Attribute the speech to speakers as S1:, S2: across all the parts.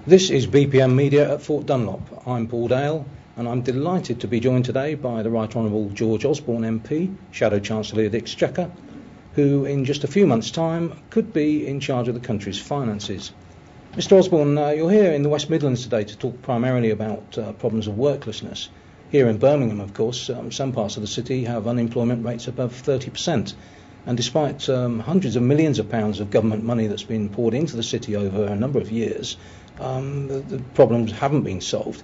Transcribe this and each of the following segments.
S1: This is BPM Media at Fort Dunlop. I'm Paul Dale, and I'm delighted to be joined today by the Right Honourable George Osborne MP, Shadow Chancellor of the Exchequer, who in just a few months' time could be in charge of the country's finances. Mr Osborne, you're here in the West Midlands today to talk primarily about problems of worklessness. Here in Birmingham, of course, some parts of the city have unemployment rates above 30%. And despite hundreds of millions of pounds of government money that's been poured into the city over a number of years, the problems haven't been solved.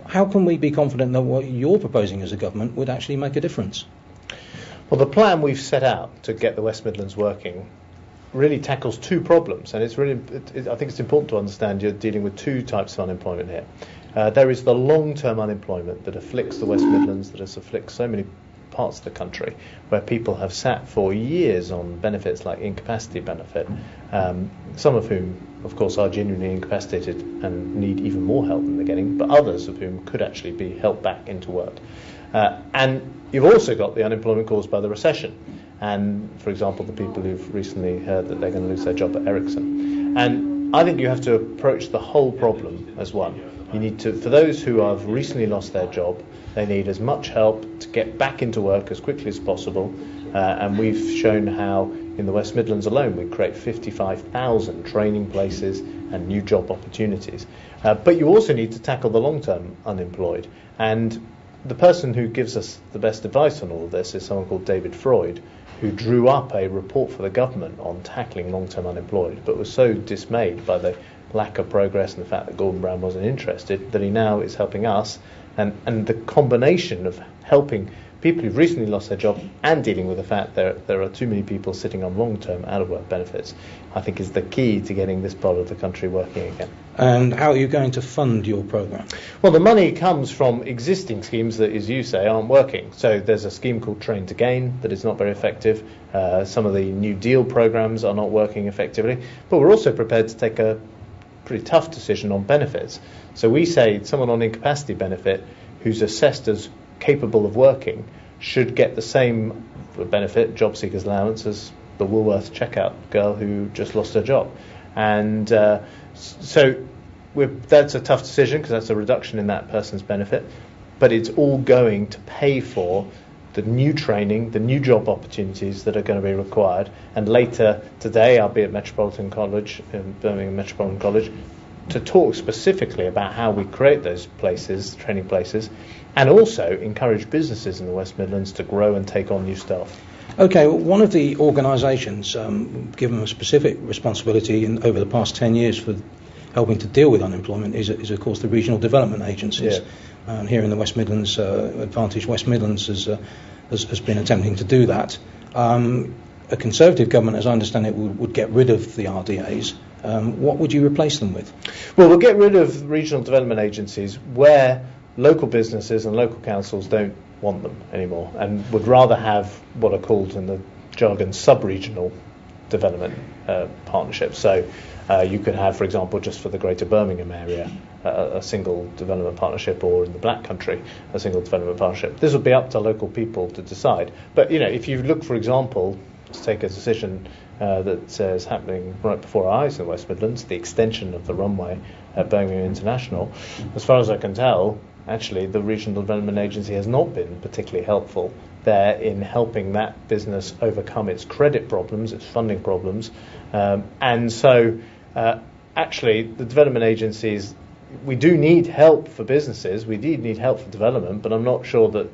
S1: How can we be confident that what you're proposing as a government would actually make a difference?
S2: Well, the plan we've set out to get the West Midlands working really tackles two problems, and I think it's important to understand you're dealing with two types of unemployment here. There is the long-term unemployment that afflicts the West Midlands, that afflicts so many parts of the country, where people have sat for years on benefits like incapacity benefit, some of whom, of course, are genuinely incapacitated and need even more help than they're getting, but others of whom could actually be helped back into work. And you've also got the unemployment caused by the recession, and, for example, the people who've recently heard that they're going to lose their job at Ericsson. And I think you have to approach the whole problem as one. You need to, for those who have recently lost their job, they need as much help to get back into work as quickly as possible. And we've shown how in the West Midlands alone we create 55,000 training places and new job opportunities. But you also need to tackle the long-term unemployed. And the person who gives us the best advice on all of this is someone called David Freud, who drew up a report for the government on tackling long-term unemployed, but was so dismayed by the lack of progress and the fact that Gordon Brown wasn't interested that he now is helping us. And the combination of helping people who've recently lost their job and dealing with the fact there are too many people sitting on long-term out-of-work benefits, I think is the key to getting this part of the country working again.
S1: And how are you going to fund your programme?
S2: Well, the money comes from existing schemes that, as you say, aren't working. So there's a scheme called Train to Gain that is not very effective. Some of the New Deal programmes are not working effectively. But we're also prepared to take a pretty tough decision on benefits. So we say someone on incapacity benefit who's assessed as capable of working should get the same benefit, job seekers allowance, as the Woolworths checkout girl who just lost her job. And so that's a tough decision because that's a reduction in that person's benefit, but it's all going to pay for the new training, the new job opportunities that are going to be required. And later today I'll be at Metropolitan College, Birmingham Metropolitan College, to talk specifically about how we create those places, training places, and also encourage businesses in the West Midlands to grow and take on new staff.
S1: Okay, well, one of the organisations given a specific responsibility over the past 10 years for helping to deal with unemployment is of course, the regional development agencies. Yeah. And here in the West Midlands, Advantage West Midlands has been attempting to do that. A Conservative government, as I understand it, would get rid of the RDAs. What would you replace them with?
S2: Well, we'll get rid of regional development agencies where local businesses and local councils don't want them anymore and would rather have what are called in the jargon sub-regional development partnerships. So you could have, for example, just for the Greater Birmingham area, a single development partnership, or in the Black Country, a single development partnership. This would be up to local people to decide. But, if you look, for example, to take a decision that is happening right before our eyes in the West Midlands, the extension of the runway at Birmingham International, as far as I can tell, actually the Regional Development Agency has not been particularly helpful there in helping that business overcome its credit problems, its funding problems. And so actually the development agencies, we do need help for businesses, we do need help for development, but I'm not sure that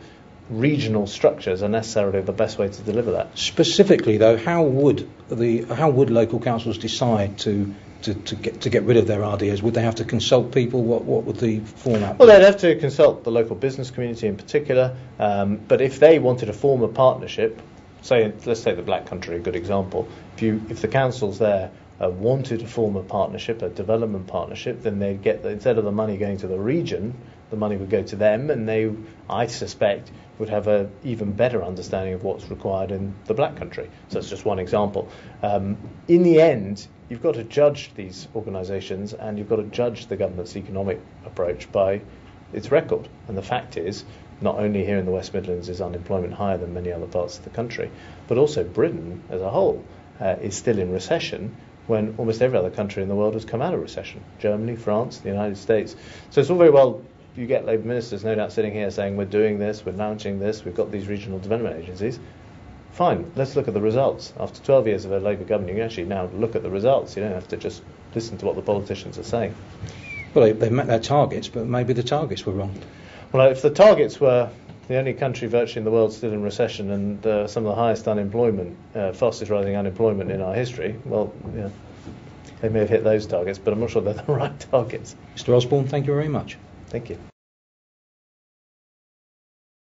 S2: regional structures are necessarily the best way to deliver that.
S1: Specifically, though, how would local councils decide to get rid of their RDAs? Would they have to consult people? What would the format be?
S2: Well, they'd have to consult the local business community in particular. But if they wanted to form a partnership, say, let's take the Black Country, a good example. If the councils there wanted to form a partnership, a development partnership, then they'd get, instead of the money going to the region, the money would go to them, and they, I suspect, would have an even better understanding of what's required in the Black Country. So that's just one example. In the end, you've got to judge these organisations, and you've got to judge the government's economic approach by its record. And the fact is, not only here in the West Midlands is unemployment higher than many other parts of the country, but also Britain as a whole is still in recession, when almost every other country in the world has come out of recession. Germany, France, the United States. So it's all very well, you get Labour ministers no doubt sitting here saying we're doing this, we're launching this, we've got these regional development agencies. Fine, let's look at the results. After 12 years of a Labour government, you can actually now look at the results. You don't have to just listen to what the politicians are saying.
S1: Well, they met their targets, but maybe the targets were wrong.
S2: Well, if the targets were the only country virtually in the world still in recession and some of the highest unemployment, fastest rising unemployment in our history, well, yeah, they may have hit those targets, but I'm not sure they're the right targets.
S1: Mr. Osborne, thank you very much.
S2: Thank you.